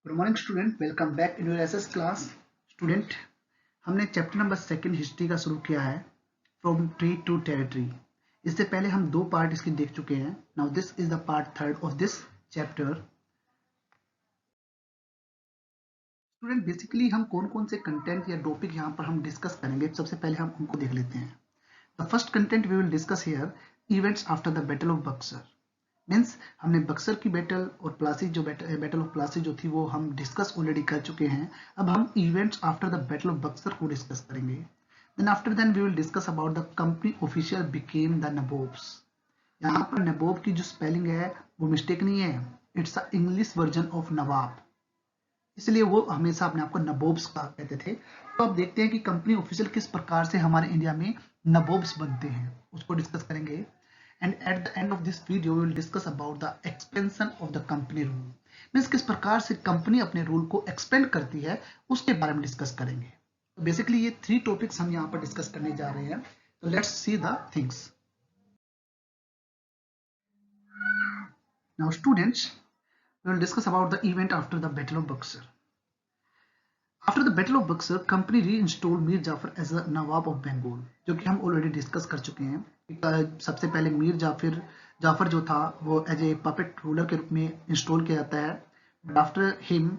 Good morning student, welcome back in your SS class. Student, हमने chapter number second history का शुरू किया है, फ्रॉम ट्री टू टेरिटरी। इससे पहले हम दो पार्ट इसके देख चुके हैं। Now this is the part third of this chapter. Student, basically हम कौन कौन से कंटेंट या टॉपिक यहाँ पर हम डिस्कस करेंगे, सबसे पहले हम उनको देख लेते हैं। The first content we will discuss here, events after the battle of Buxar. Means हमने बक्सर की बैटल और प्लासी जो बैटल ऑफ प्लासी जो थी वो हम डिस्कस ऑलरेडी कर चुके हैं। अब हम events after the battle of Buxar को डिस्कस करेंगे। Then after then we will discuss about the company official became the nabobs. यहाँ पर नबोब की जो स्पेलिंग है वो मिस्टेक नहीं है, it's a English version of nawab, इसलिए वो हमेशा अपने आप को नबोब्स का कहते थे। तो अब देखते हैं कि कंपनी ऑफिशियल किस प्रकार से हमारे इंडिया में नबोब्स बनते हैं, उसको डिस्कस करेंगे। And at the end of this video we will discuss about the expansion of the company rule. Means किस प्रकार से कंपनी अपने रूल को एक्सपेंड करती है, उसके बारे में डिस्कस करेंगे। तो बेसिकली ये थ्री टॉपिक्स हम यहाँ पर डिस्कस करने जा रहे हैं। तो let's see the things. Now students, we will discuss about the event after the Battle of Buxar. After the Battle of Buxar, company reinstalled Mir Jafar as a nawab of Bengal, जो कि हम ऑलरेडी डिस्कस कर चुके हैं। सबसे पहले मीर जाफर जो था वो एज ए पपेट रूलर के रूप में इंस्टॉल किया जाता है। बट आफ्टर हिम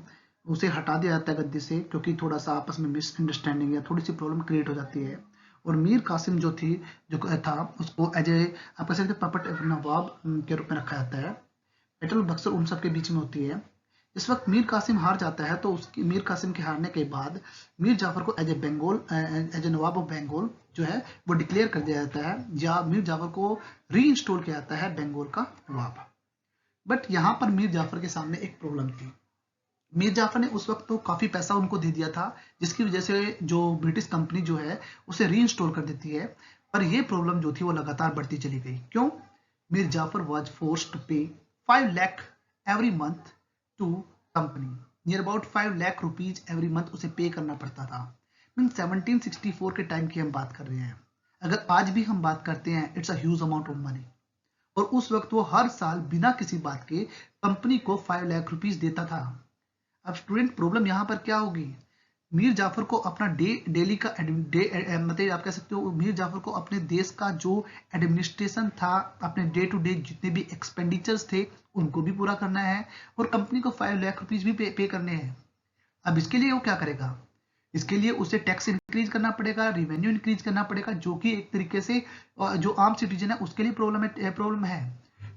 उसे हटा दिया जाता है गद्दी से, क्योंकि थोड़ा सा आपस में मिसअंडरस्टैंडिंग या थोड़ी सी प्रॉब्लम क्रिएट हो जाती है। और मीर कासिम जो था उसको एज ए आप कह सकते पपेट नवाब के रूप में रखा जाता है। बैटल बक्सर उन सब के बीच में होती है। इस वक्त मीर कासिम हार जाता है, तो उसकी मीर कासिम के हारने के बाद मीर जाफर को as a nawab of Bengal जो है वो डिक्लेयर कर दिया जाता है, या मीर जाफर को री इंस्टॉल किया जाता है बंगाल का नवाब। बट यहाँ पर मीर जाफर के सामने एक प्रॉब्लम थी। मीर जाफर ने उस वक्त तो काफी पैसा उनको दे दिया था, जिसकी वजह से जो ब्रिटिश कंपनी जो है उसे री इंस्टॉल कर देती है। पर यह प्रॉब्लम जो थी वो लगातार बढ़ती चली गई। क्यों? Mir Jafar was force to pay 5 lakh every month to company. Near about 5 lakh rupees every month उसे पे करना पड़ता था। मीन 1764 के टाइम की हम बात कर रहे हैं। अगर आज भी हम बात करते हैं, it's a huge amount of money. और उस वक्त वो हर साल बिना किसी बात के कंपनी को 5 लाख रुपीज देता था। अब स्टूडेंट, प्रॉब्लम यहाँ पर क्या होगी? मीर जाफर को अपना डेली का मतलब आप कह सकते हो मीर जाफर को अपने देश का जो एडमिनिस्ट्रेशन था, अपने डे टू डे जितने भी एक्सपेंडिचर्स थे उनको भी पूरा करना है, और कंपनी को 5 लाख रुपीज भी पे करने हैं। अब इसके लिए वो क्या करेगा? इसके लिए उसे टैक्स इंक्रीज करना पड़ेगा, रिवेन्यू इंक्रीज करना पड़ेगा, जो कि एक तरीके से जो आम सिटीजन है उसके लिए प्रॉब्लम है।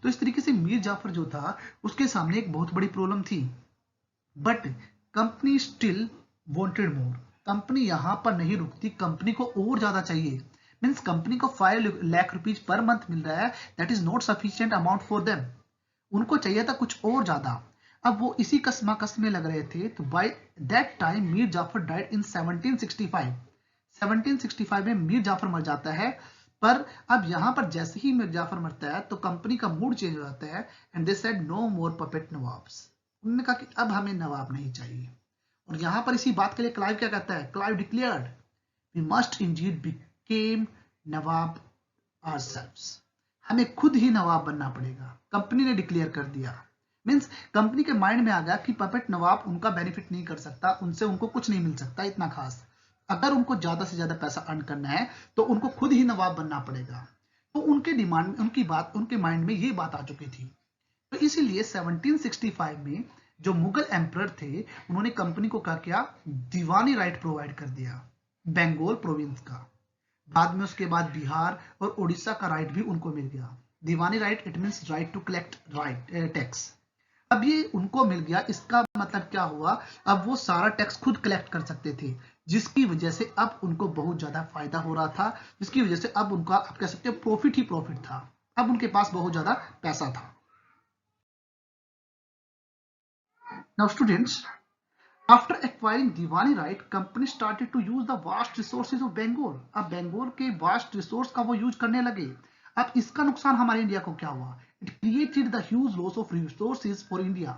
तो इस तरीके से मीर जाफर जो था उसके सामने एक बहुत बड़ी प्रॉब्लम थी। But company still wanted more. Company यहां पर नहीं रुकती, कंपनी को और ज्यादा चाहिए। मीन्स कंपनी को 5 लाख रुपीज पर मंथ मिल रहा है, that is not sufficient amount for them. उनको चाहिए था कुछ और ज्यादा। अब वो इसी कस्म में लग रहे थे। तो by that time Mir Jafar died in 1765। 1765 में मीर जाफर मर जाता है। पर अब यहां पर जैसे ही मीर जाफर मरता है तो कंपनी का मूड चेंज हो जाता है, and they said no more puppet nawabs. उन्होंने कहा कि अब हमें नवाब नहीं चाहिए। और यहां पर इसी बात के लिए क्लाइव क्या कहता है? Clive declared we must indeed became nawab ourselves. हमें खुद ही नवाब बनना पड़ेगा, कंपनी ने डिक्लेयर कर दिया। मींस कंपनी के माइंड में आ गया कि पपेट नवाब उनका बेनिफिट नहीं कर सकता, उनसे उनको कुछ नहीं मिल सकता इतना खास। अगर उनको ज्यादा से ज्यादा पैसा अर्न करना है तो उनको खुद ही नवाब बनना पड़ेगा। तो उनके डिमांड उनके माइंड में ये बात आ चुकी थी। तो इसीलिए 1765 में जो मुगल एम्परर थे उन्होंने कंपनी को क्या किया? दीवानी राइट प्रोवाइड कर दिया बंगाल प्रोविंस का। बाद में उसके बाद बिहार और उड़ीसा का राइट भी उनको मिल गया। Diwani right it means right to collect tax. अब ये उनको मिल गया, इसका मतलब क्या हुआ? अब वो सारा टैक्स खुद कलेक्ट कर सकते थे, जिसकी वजह से अब उनको बहुत ज्यादा फायदा हो रहा था, जिसकी वजह से अब उनका आप कह सकते हो प्रॉफिट ही प्रॉफिट था। अब उनके पास बहुत ज्यादा पैसा था। Now students, after acquiring Diwani right, company started to use the vast resources of Bengal. अब बंगाल के vast resource का वो यूज करने लगे। अब इसका नुकसान हमारे इंडिया को क्या हुआ? It created the huge loss of resources for India.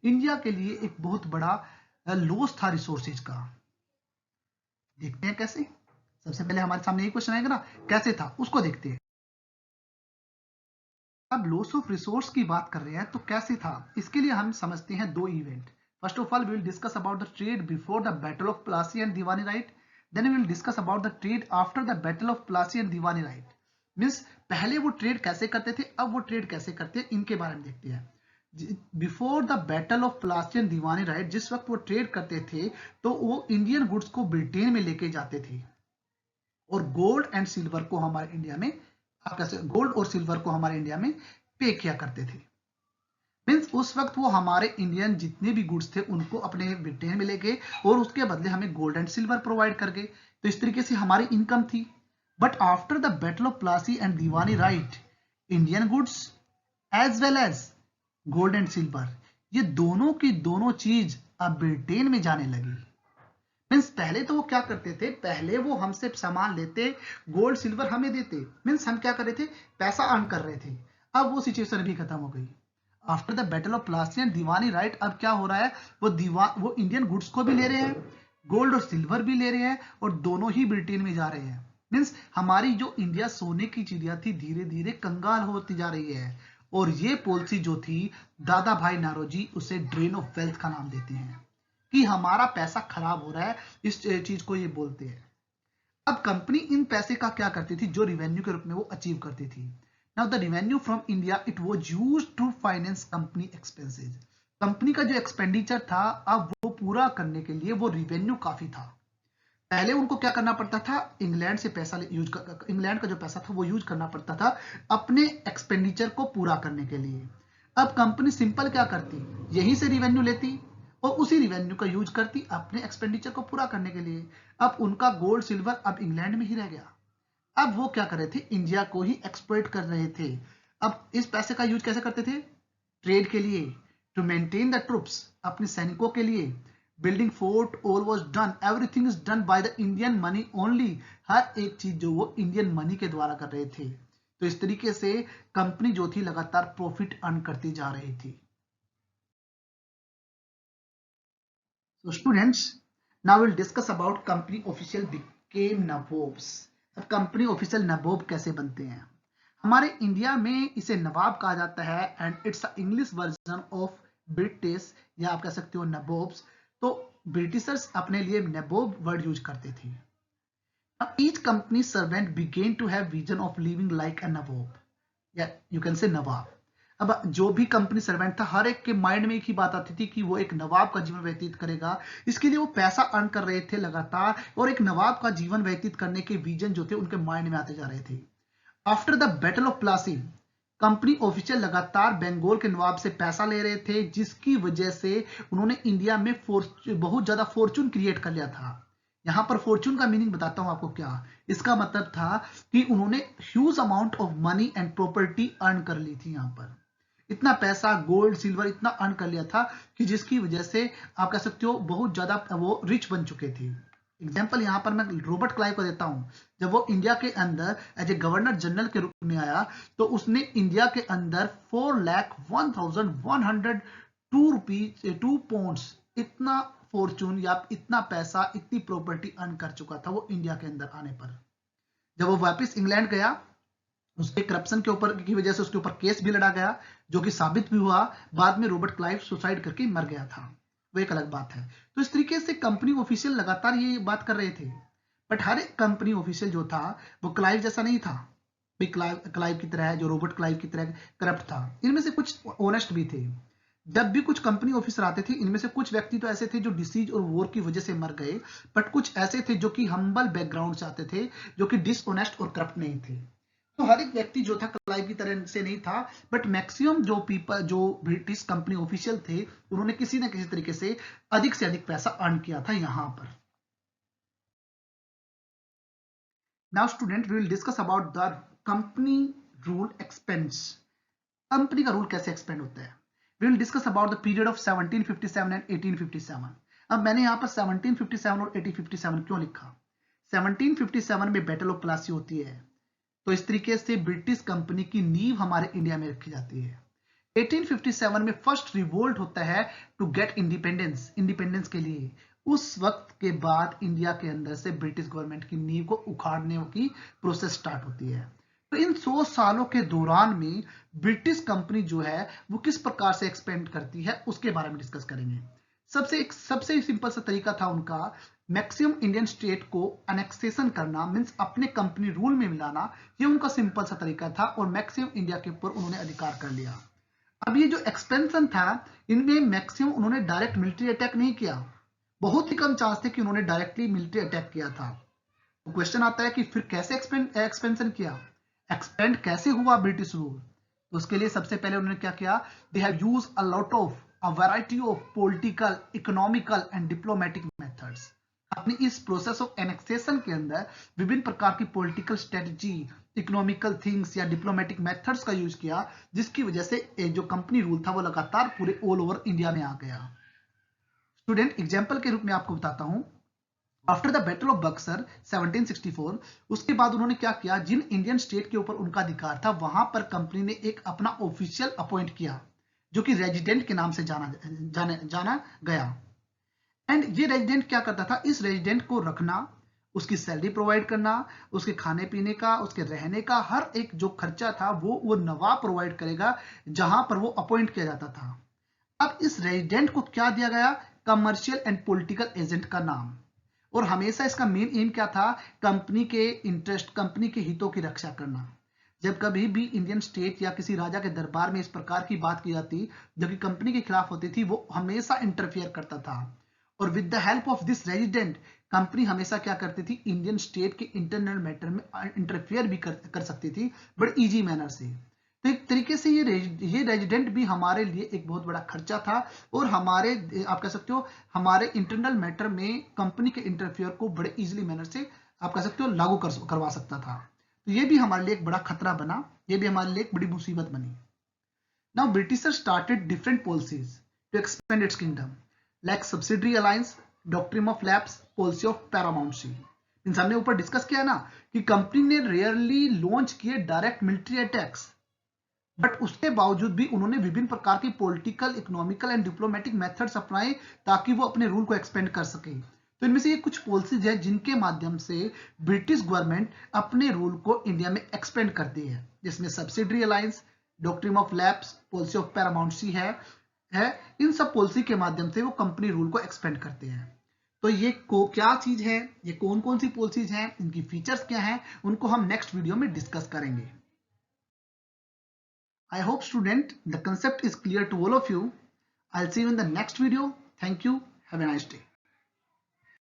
India के लिए एक बहुत बड़ा लॉस था रिसोर्सेज का। देखते हैं कैसे। सबसे पहले हमारे सामने ये क्वेश्चन आएगा ना, कैसे था उसको देखते हैं। अब लॉस ऑफ रिसोर्स की बात कर रहे हैं तो कैसे था, इसके लिए हम समझते हैं दो event. First of all, we will discuss about the trade before the Battle of Plassey and Diwani, right? Then we will discuss about the trade after the Battle of Plassey and Diwani, right? Means पहले वो trade कैसे करते थे, अब वो trade कैसे करते हैं, इनके बारे में देखते हैं। Before the battle of Plassey and Diwani, right, जिस वक्त वो ट्रेड करते थे तो वो इंडियन गुड्स को ब्रिटेन में लेके जाते थे और गोल्ड एंड सिल्वर को हमारे इंडिया में, आप कैसे गोल्ड और सिल्वर को हमारे इंडिया में पे किया करते थे। मीन्स उस वक्त वो हमारे इंडियन जितने भी गुड्स थे उनको अपने ब्रिटेन में ले गए और उसके बदले हमें गोल्ड एंड सिल्वर प्रोवाइड कर गए, तो इस तरीके से हमारी इनकम थी। But after the battle of Plassey and Diwani, right, Indian goods as well as gold and silver, ये दोनों की दोनों चीज अब ब्रिटेन में जाने लगी। मीन्स पहले तो वो क्या करते थे, पहले वो हमसे सामान लेते, गोल्ड सिल्वर हमें देते, मीन्स हम क्या कर रहे थे, पैसा अर्न कर रहे थे। अब वो सिचुएशन भी खत्म हो गई after the battle of Plassey and Diwani, right. अब क्या हो रहा है, वो इंडियन गुड्स को भी ले रहे हैं, गोल्ड और सिल्वर भी ले रहे हैं और दोनों ही ब्रिटेन में जा रहे हैं। मीन्स हमारी जो इंडिया सोने की चिड़िया थी धीरे धीरे कंगाल होती जा रही है। और ये पॉलिसी जो थी, दादा भाई नारोजी उसे ड्रेन ऑफ वेल्थ का नाम देते हैं कि हमारा पैसा खराब हो रहा है, इस चीज को ये बोलते हैं। अब कंपनी इन पैसे का क्या करती थी, जो रिवेन्यू के रूप में वो अचीव करती थी। Now the revenue from India it was used to finance company expenses. Company का जो एक्सपेंडिचर था, अब वो पूरा करने के लिए वो रिवेन्यू काफी था। पहले उनको क्या करना पड़ता था, इंग्लैंड से पैसा इंग्लैंड का जो पैसा था वो यूज करना पड़ता था अपने एक्सपेंडिचर को पूरा करने के लिए। अब कंपनी सिंपल क्या करती, यहीं से रिवेन्यू लेती और उसी रिवेन्यू का यूज करती अपने एक्सपेंडिचर को पूरा करने के लिए। अब उनका गोल्ड सिल्वर अब इंग्लैंड में ही रह गया। अब वो क्या कर रहे थे, इंडिया को ही एक्सप्लॉइट कर रहे थे। अब इस पैसे का यूज कैसे करते थे, ट्रेड के लिए, टू मेंटेन द ट्रूप्स, अपने सैनिकों के लिए, building fort, all was done, everything is done by the Indian money only. हर एक चीज जो वो इंडियन मनी के द्वारा कर रहे थे। तो इस तरीके से कंपनी जो थी लगातार प्रॉफिट अर्न करती जा रही थी। So students, now we'll discuss about company official became nabobs. अब कंपनी ऑफिशियल नबोब कैसे बनते हैं। हमारे इंडिया में इसे नवाब कहा जाता है and it's English version of British, या आप कह सकते हो नबोब्स। तो ब्रिटिशर्स अपने लिए नबोब वर्ड यूज करते थे। Each company servant began to have vision of living like a nawab, या यू कैन से नवाब। अब जो भी कंपनी सर्वेंट था, हर एक के माइंड में एक ही बात आती थी कि वो एक नवाब का जीवन व्यतीत करेगा। इसके लिए वो पैसा अर्न कर रहे थे लगातार और एक नवाब का जीवन व्यतीत करने के विजन जो थे उनके माइंड में आते जा रहे थे। After the battle of Plassey, company official लगातार बंगाल के नवाब से पैसा ले रहे थे, जिसकी वजह से उन्होंने इंडिया में बहुत ज्यादा फॉर्चून क्रिएट कर लिया था। यहां पर फॉर्चून का मीनिंग बताता हूं आपको क्या। इसका मतलब था कि उन्होंने huge amount of money and property earn कर ली थी। यहां पर इतना पैसा, गोल्ड सिल्वर इतना अर्न कर लिया था कि जिसकी वजह से आप कह सकते हो बहुत ज्यादा वो रिच बन चुके थे। एग्जाम्पल यहाँ पर मैं रॉबर्ट क्लाइव को देता हूँ। जब वो इंडिया के अंदर एज ए गवर्नर जनरल के रूप में आया तो उसने इंडिया के अंदर 4,01,102 रुपीज 2 पाउंड्स इतना फॉर्चून या इतना पैसा, इतनी प्रॉपर्टी अर्न कर चुका था वो इंडिया के अंदर आने पर। जब वो वापस इंग्लैंड गया, उसके करप्शन के ऊपर की वजह से उसके ऊपर केस भी लड़ा गया, जो कि साबित भी हुआ। बाद में रॉबर्ट क्लाइव सुसाइड करके मर गया था, वो एक अलग बात है। तो इस तरीके से कंपनी ऑफिशियल लगातार ये बात कर रहे थे, बट हर एक कंपनी ऑफिशियल जो था वो क्लाइव जैसा नहीं था। क्लाइव की तरह, जो रॉबर्ट क्लाइव की तरह करप्ट था। इनमें से कुछ ऑनेस्ट भी थे। जब भी कुछ कंपनी ऑफिसर आते थे, इनमें से कुछ व्यक्ति तो ऐसे थे जो डिसीज और वॉर की वजह से मर गए, बट कुछ ऐसे थे जो कि हम्बल बैकग्राउंड से आते थे, जो कि डिसऑनेस्ट और करप्ट नहीं थे। तो हर एक व्यक्ति जो था क्लाइव की तरह से नहीं था, बट मैक्सिमम जो ब्रिटिश कंपनी ऑफिशियल थे, उन्होंने किसी न किसी तरीके से अधिक पैसा अर्न किया था यहां पर। Now student, we will discuss about the company rule expense. Company का रूल कैसे एक्सपेंड होता है। We will discuss about the period of 1757 and 1857। अब मैंने यहाँ पर 1757 और 1857 क्यों लिखा। 1757 में बैटल ऑफ प्लासी होती है, तो इस तरीके से ब्रिटिश कंपनी की नींव हमारे इंडिया में रखी जाती है। 1857 में फर्स्ट रिवोल्ट होता है टू गेट इंडिपेंडेंस के लिए। उस वक्त के बाद इंडिया के अंदर से ब्रिटिश गवर्नमेंट की नींव को उखाड़ने की प्रोसेस स्टार्ट होती है। तो इन 100 सालों के दौरान में ब्रिटिश कंपनी जो है वो किस प्रकार से एक्सपेंड करती है उसके बारे में डिस्कस करेंगे। सबसे सिंपल सा तरीका था उनका, मैक्सिमम इंडियन स्टेट को एनेक्सेशन करना, मींस अपने कंपनी रूल में मिलाना। ये उनका सिंपल सा तरीका था और मैक्सिमम इंडिया के ऊपर उन्होंने अधिकार कर लिया। अब ये जो एक्सपेंशन था, इनमें मैक्सिमम उन्होंने डायरेक्ट मिलिट्री अटैक नहीं किया, बहुत ही कम चांस थे कि उन्होंने डायरेक्टली मिलिट्री अटैक किया था। तो क्वेश्चन आता है कि फिर कैसे एक्सपेंशन किया, एक्सपेंड कैसे हुआ ब्रिटिश रूल। तो उसके लिए सबसे पहले उन्होंने क्या किया, they have used a lot of a variety of political, economical and diplomatic methods. अपनी इस प्रोसेस ऑफ एनेक्सेशन के अंदर विभिन्न प्रकार की पॉलिटिकल स्ट्रेटजी, इकोनॉमिकल थिंग्स या डिप्लोमेटिक मेथड्स का यूज किया, जिसकी वजह से जो कंपनी रूल था वो लगातार पूरे ऑल ओवर इंडिया में आ गया। स्टूडेंट, एग्जाम्पल के रूप में आपको बताता हूं, after the battle of Buxar 1764, उसके बाद उन्होंने क्या किया, जिन इंडियन स्टेट के ऊपर उनका अधिकार था वहां पर कंपनी ने एक अपना ऑफिशियल अपॉइंट किया, जो कि रेजिडेंट के नाम से जाना गया। एंड ये रेजिडेंट क्या करता था, इस रेजिडेंट को रखना, उसकी सैलरी प्रोवाइड करना, उसके खाने पीने का, उसके रहने का हर एक जो खर्चा था वो नवाब प्रोवाइड करेगा जहां पर वो अपॉइंट किया जाता था। अब इस रेजिडेंट को क्या दिया गया, कमर्शियल एंड पॉलिटिकल एजेंट का नाम। और हमेशा इसका मेन एम क्या था, कंपनी के इंटरेस्ट, कंपनी के हितों की रक्षा करना। जब कभी भी इंडियन स्टेट या किसी राजा के दरबार में इस प्रकार की बात की जाती जो कि कंपनी के खिलाफ होती थी, वो हमेशा इंटरफियर करता था। और with the help of this resident, company हमेशा क्या करती थी, इंडियन स्टेट के इंटरनल मैटर में इंटरफियर भी कर सकती थी बड़े इजी मैनर से। तो एक तरीके से ये रेजिडेंट भी हमारे लिए एक बहुत बड़ा खर्चा था और हमारे, आप कह सकते हो, हमारे इंटरनल मैटर में कंपनी के इंटरफियर को बड़े इजीली मैनर से, आप कह सकते हो, लागू करवा सकता था। तो ये भी हमारे लिए एक बड़ा खतरा बना, ये भी हमारे लिए एक बड़ी मुसीबत बनी। Now Britishers started different policies to expand its kingdom, like subsidiary alliance, doctrine of lapse, policy of paramountcy. इन हमने ऊपर डिस्कस किया ना कि कंपनी ने रेयरली लॉन्च किए डायरेक्ट मिलिट्री अटैक्स, बट उसके बावजूद भी उन्होंने विभिन्न प्रकार की political, economical and diplomatic methods अपनाए ताकि वो अपने रूल को एक्सपेंड कर सके। तो इनमें से ये कुछ पॉलिसीज है जिनके माध्यम से ब्रिटिश गवर्नमेंट अपने रूल को इंडिया में एक्सपेंड करती है, जिसमें subsidiary alliance, doctrine of lapse, policy of paramountcy है। इन सब पॉलिसी के माध्यम से वो कंपनी रूल को एक्सपेंड करते हैं। तो ये क्या चीज है, ये कौन कौन सी पॉलिसीज हैं, इनकी फीचर्स क्या हैं, उनको हम नेक्स्ट वीडियो में डिस्कस करेंगे। I hope student the concept is clear to all of you. I'll see you in the next video. Thank you. Have a nice day.